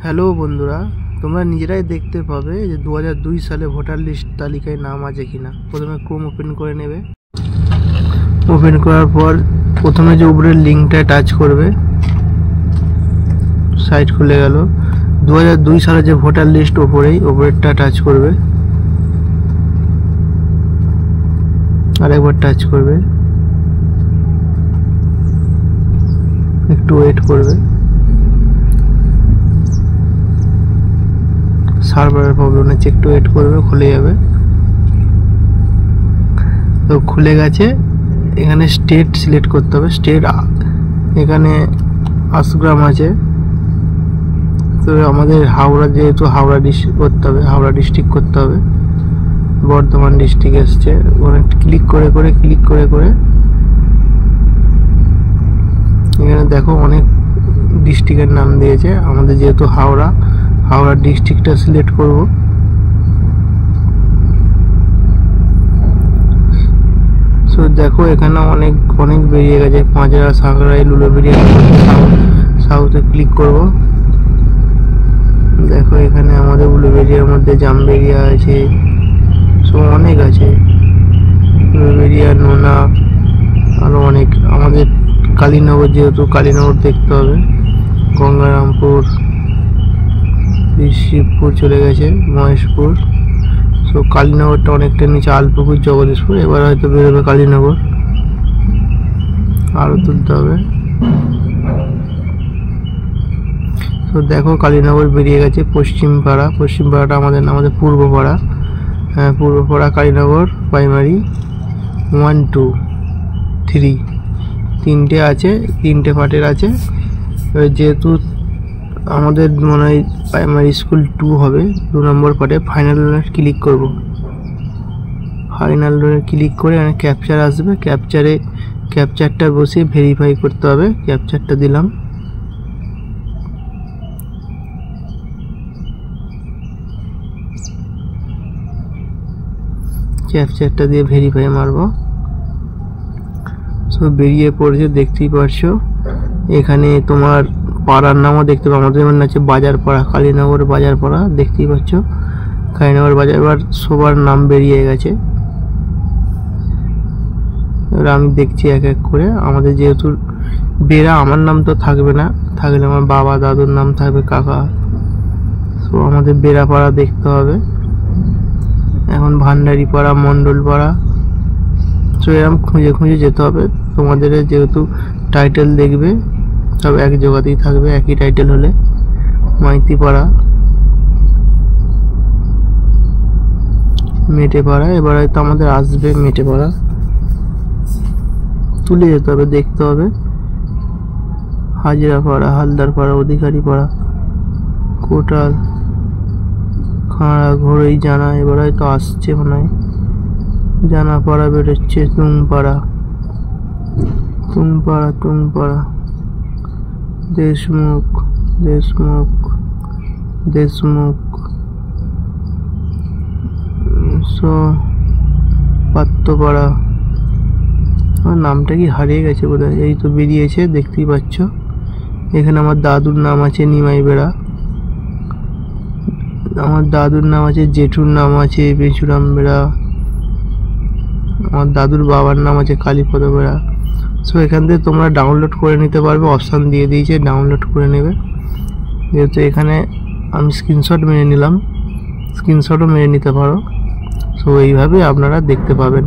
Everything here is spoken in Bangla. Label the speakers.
Speaker 1: হ্যালো বন্ধুরা, তোমরা নিজেরাই দেখতে পাবে যে 2002 সালে ভোটার লিস্ট তালিকায় নাম আছে কিনা। প্রথমে ক্রোম ওপেন করে নেবে। ওপেন করার পর প্রথমে যে উপরের লিঙ্কটা টাচ করবে, সাইট খুলে গেল। 2002 সালে যে ভোটার লিস্ট ওপরেরটা টাচ করবে, আরেকবার টাচ করবে, একটু ওয়েট করবে। সার্ভারের প্রবলেম আছে, একটু ওয়েট করবে, খুলে যাবে। তো খুলে গেছে। এখানে স্টেট সিলেক্ট করতে হবে। স্টেট এখানে আসাম আছে, তো আমাদের হাওড়া, যেহেতু হাওড়া ডিস্ট্রিক্ট করতে হবে, হাওড়া ডিস্ট্রিক্ট করতে হবে। বর্ধমান ডিস্ট্রিক্ট এসছে, ওখানে ক্লিক করে এখানে দেখো অনেক ডিস্ট্রিক্টের নাম দিয়েছে। আমাদের যেহেতু হাওড়া ডিস্ট্রিক্টটা সিলেক্ট করব। সো দেখো এখানে অনেক বেরিয়ে গেছে। পাঁচরা, সাঁকড়াই, লুলোবেরিয়া, সাউথে ক্লিক করব। দেখো এখানে আমাদের উলুবেরিয়ার মধ্যে জামবেরিয়া আছে, সব অনেক আছে। উলুবেরিয়া, নোনা, আরো অনেক। আমাদের কালীনগর, যেহেতু কালীনগর দেখতে হবে। গঙ্গারামপুর, শিবপুর চলে গেছে, মহেশপুর। সো কালীনগরটা অনেকটা নিচে, আলপুকুর, জগদীশপুর। এবার হয়তো বেরোবে কালীনগর, আরও তুলতে হবে। তো দেখো কালীনগর বেরিয়ে গেছে। পশ্চিমপাড়াটা আমাদের পূর্বপাড়া। হ্যাঁ, পূর্বপাড়া কালীনগর প্রাইমারি 1, 2, 3 তিনটে আছে, তিনটে পার্টের আছে। যেহেতু আমাদের মনে হয় প্রাইমারি স্কুল 2 হবে, 2 নম্বর পার্টে। ফাইনাল ক্লিক করব। ফাইনাল ক্লিক করে এখানে ক্যাপচার আসবে। ক্যাপচারটা বসে ভেরিফাই করতে হবে। ক্যাপচারটা দিলাম। ক্যাপচারটা দিয়ে ভেরিফাই মারব। সো বেরিয়ে পড়ছে, দেখতেই পারছো। এখানে তোমার পাড়ার নামও দেখতে পাবো। আমাদের মনে আছে বাজারপাড়া, কালীনগর বাজারপাড়া, দেখতেই পাচ্ছ। কালীনগর বাজার। এবার সবার নাম বেরিয়ে গেছে। এবার আমি দেখছি এক এক করে। আমাদের যেহেতু বেরা, আমার নাম তো থাকবে না, থাকলে আমার বাবা দাদুর নাম থাকবে, কাকা। সো আমাদের বেরাপাড়া দেখতে হবে। এখন ভান্ডারিপাড়া, মণ্ডলপাড়া। সো এরকম খুঁজে যেতে হবে। তোমাদের যেহেতু টাইটেল দেখবে সব এক জায়গাতেই থাকবে, একই টাইটেল হলে। মাইতিপাড়া, মেটেপাড়া। এবার হয়তো আমাদের আসবে মেটেপাড়া, তুলে যেতে হবে, দেখতে হবে। হাজিরাপাড়া, হালদারপাড়া, অধিকারীপাড়া, কোটাল, খাঁড়া, ঘোড়ই, জানা। এবার হয়তো আসছে মনে হয়। জানাপাড়া বেরোচ্ছে, তুংপাড়া, দেশমুখ, পাত্রপাড়া। আমার নামটা কি হারিয়ে গেছে বোধহয়। এই তো বেরিয়েছে, দেখতেই পাচ্ছ। এখানে আমার দাদুর নাম আছে নিমাই বেড়া। আমার দাদুর নাম আছে, জেঠুর নাম আছে বেচুরাম বেড়া। আমার দাদুর বাবার নাম আছে কালীপদ বেড়া। সো এখান থেকে তোমরা ডাউনলোড করে নিতে পারবে। অপশান দিয়ে দিয়েছে, ডাউনলোড করে নেবে। যেহেতু এখানে আমি স্ক্রিনশট মেরে নিলাম, স্ক্রিনশটও মেরে নিতে পারো। সো এইভাবে আপনারা দেখতে পাবেন।